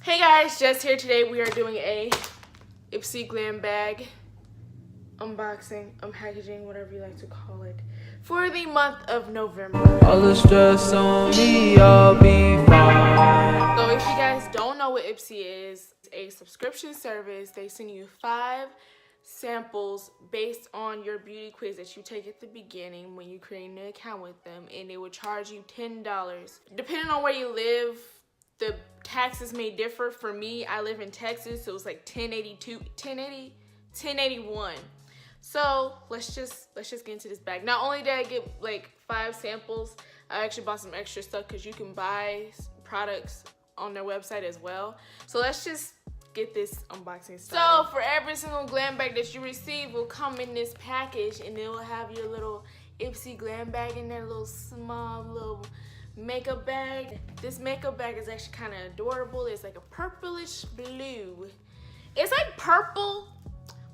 Hey guys, Jess here. Today we are doing a Ipsy Glam bag unboxing, unpackaging, whatever you like to call it, for the month of November. All the stress on me, I'll be fine. So if you guys don't know what Ipsy is, it's a subscription service. They send you 5 samples based on your beauty quiz that you take at the beginning when you create an account with them, and they will charge you $10. Depending on where you live, the taxes may differ. For me, I live in Texas, so it's like $10.81. So let's just get into this bag. Not only did I get like 5 samples, I actually bought some extra stuff because you can buy products on their website as well. So let's just get this unboxing started. So for every single glam bag that you receive will come in this package, and it will have your little Ipsy glam bag in there, little small little makeup bag. This makeup bag is actually kind of adorable. It's like a purplish blue. It's like purple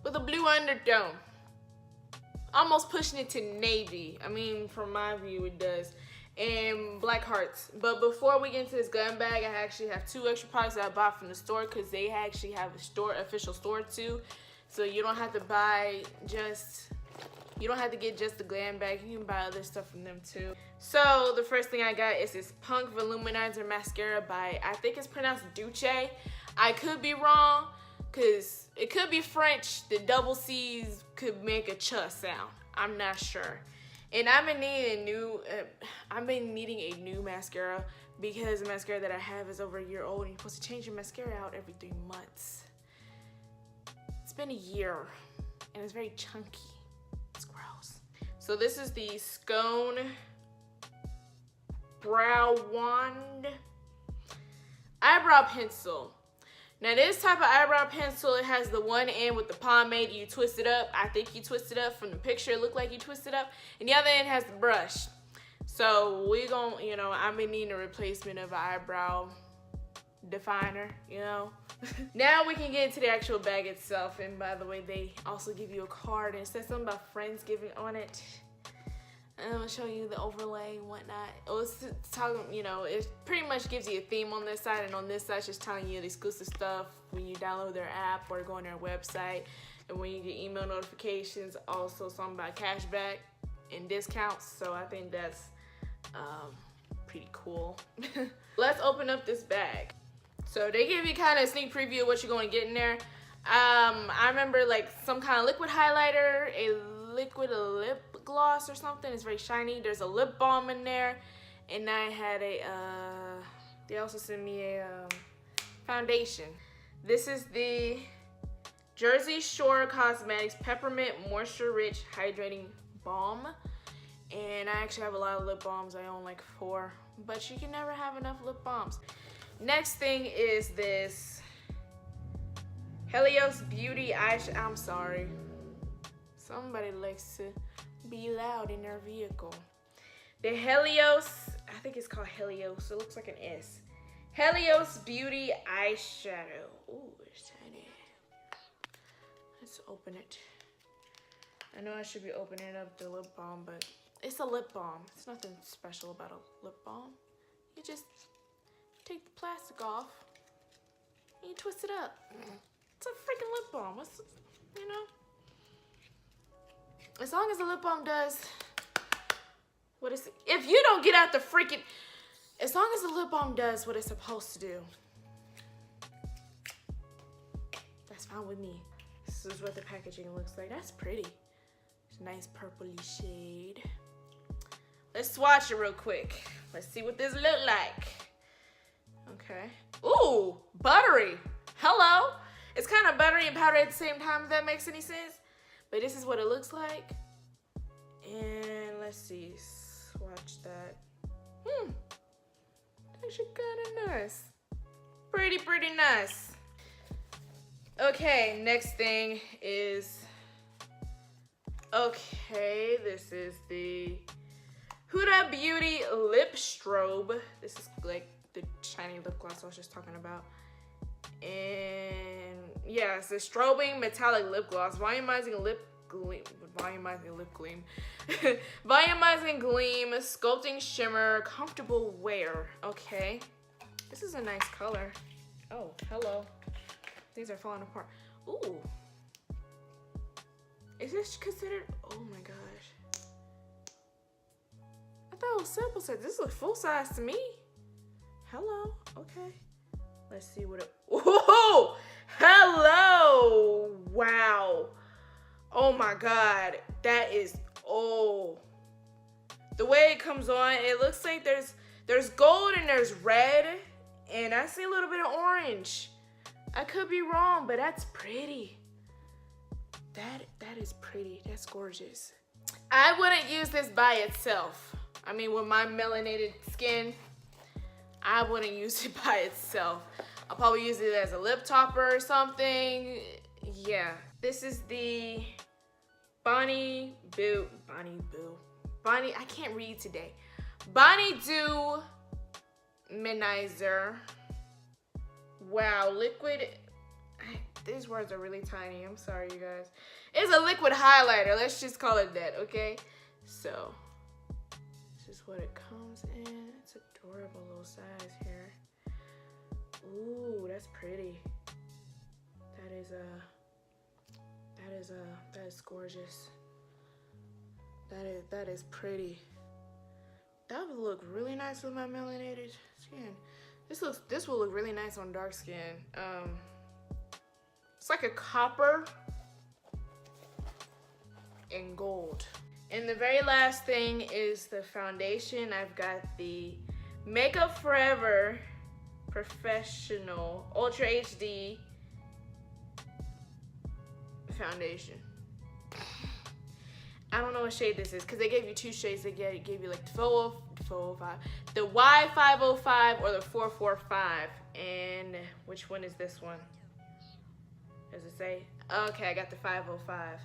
with a blue undertone. Almost pushing it to navy. I mean, from my view, it does. And black hearts. But before we get into this glam bag, I actually have 2 extra products that I bought from the store, because they actually have a official store too. So you don't have to buy you don't have to get just the glam bag. You can buy other stuff from them too. So the first thing I got is this Punk Voluminizer Mascara by, I think it's pronounced Duce. I could be wrong, because it could be French. The double C's could make a ch sound. I'm not sure. And I've been needing a new mascara, because the mascara that I have is over a year old, and you're supposed to change your mascara out every 3 months. It's been a year, and it's very chunky. It's gross. So this is the Scone Brow Wand Eyebrow Pencil. Now this type of eyebrow pencil, it has the one end with the pomade. You twist it up. I think you twist it up. From the picture, it looked like you twist it up. And the other end has the brush. So we gon', I've been needing a replacement of an eyebrow definer, Now we can get into the actual bag itself. And by the way, they also give you a card, and it says something about Friendsgiving on it. And I'm gonna show you the overlay and whatnot. It's talking, it pretty much gives you a theme on this side, and on this side it's just telling you the exclusive stuff when you download their app or go on their website, and when you get email notifications. Also something about cashback and discounts. So I think that's pretty cool. Let's open up this bag. So they give you kind of a sneak preview of what you're going to get in there. I remember like some kind of liquid highlighter, a liquid lip gloss or something. It's very shiny. There's a lip balm in there, and I had they also sent me a foundation. This is the Jersey Shore Cosmetics Peppermint Moisture Rich Hydrating Balm, and I actually have a lot of lip balms. I own like 4, but you can never have enough lip balms. Next thing is this Helios Beauty Eyeshadow. I'm sorry. Somebody likes to be loud in their vehicle. The Helios, I think it's called Helios. It looks like an S. Helios Beauty Eyeshadow. Ooh, it's tiny. Let's open it. I know I should be opening up the lip balm, but it's a lip balm. It's nothing special about a lip balm. You just take the plastic off and you twist it up. It's a freaking lip balm. What's, as long as the lip balm does what it's, if you don't get out the freaking, as long as the lip balm does what it's supposed to do, that's fine with me. This is what the packaging looks like. That's pretty. It's a nice purpley shade. Let's swatch it real quick. Let's see what this look like. Okay. Ooh, buttery. Hello. It's kind of buttery and powdery at the same time, if that makes any sense. But this is what it looks like. And let's see. Swatch that. Actually kind of nice. Pretty nice. Okay, next thing is, this is the Huda Beauty Lip Strobe. This is like the shiny lip gloss I was just talking about. And yeah, it's a strobing metallic lip gloss, volumizing lip gleam, volumizing gleam, sculpting shimmer, comfortable wear. Okay, this is a nice color. Oh, these are falling apart. Ooh. Is this considered? Oh my gosh. I thought it was simple size. This looks full size to me. Hello. Okay. Let's see what it. Whoa! Hello! Wow. Oh my God. That is. Oh. The way it comes on, it looks like there's gold and there's red, and I see a little bit of orange. I could be wrong, but that's pretty. That is pretty. That's gorgeous. I wouldn't use this by itself. I mean, with my melanated skin, I wouldn't use it by itself. I'll probably use it as a lip topper or something. Yeah. This is the Bonnie, I can't read today. Bonnie Dew Minizer. Wow, liquid. These words are really tiny. I'm sorry, you guys. It's a liquid highlighter. Let's just call it that, okay? So, this is what it comes in. It's adorable little size here. Ooh, that's pretty. That is gorgeous. That is pretty. That would look really nice with my melanated skin. This will look really nice on dark skin. It's like a copper and gold. And the very last thing is the foundation. I've got the Makeup Forever Professional Ultra HD foundation. I don't know what shade this is because they gave you two shades. They gave you like the 405, the Y505 or the 445. And which one is this one? Does it say? Okay, I got the 505.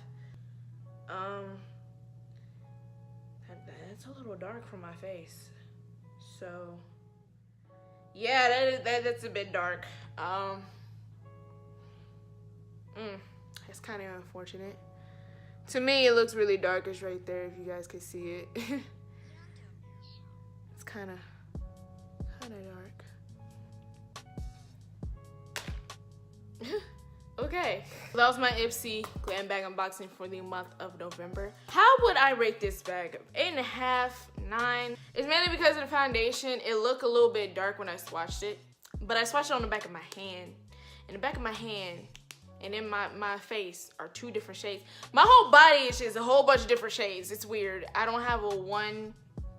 That's a little dark for my face. So yeah, that's a bit dark. That's kind of unfortunate. To me, it looks really darkish right there, if you guys could see it. It's kind of dark. Okay, so that was my Ipsy Glam bag unboxing for the month of November. How would I rate this bag? 8.5, 9. It's mainly because of the foundation. It looked a little bit dark when I swatched it, but I swatched it on the back of my hand. In the back of my hand and in my face are two different shades. My whole body is just a whole bunch of different shades. It's weird. I don't have a one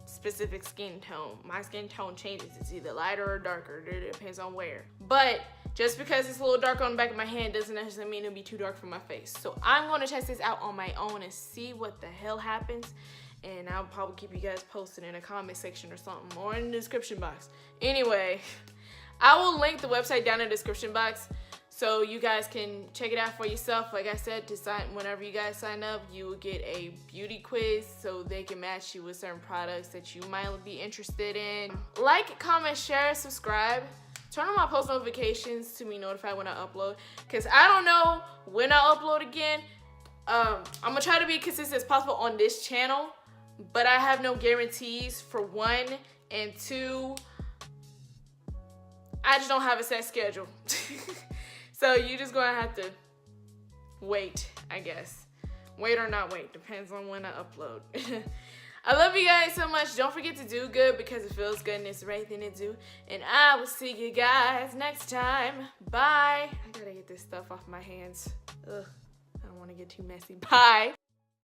specific skin tone. My skin tone changes. It's either lighter or darker. It depends on where. But just because it's a little dark on the back of my hand doesn't necessarily mean it'll be too dark for my face. So I'm going to test this out on my own and see what the hell happens. And I'll probably keep you guys posted in the comment section or something, or in the description box. Anyway, I will link the website down in the description box so you guys can check it out for yourself. Like I said, whenever you guys sign up, you will get a beauty quiz so they can match you with certain products that you might be interested in. Like, comment, share, subscribe. Turn on my post notifications to be notified when I upload, because I don't know when I upload again. I'm gonna try to be consistent as possible on this channel, but I have no guarantees for one, and two, I just don't have a set schedule. So you just gonna have to wait, I guess. Wait or not wait, depends on when I upload. I love you guys so much. Don't forget to do good because it feels good and it's the right thing to do. And I will see you guys next time. Bye. I gotta get this stuff off my hands. Ugh, I don't wanna get too messy. Bye.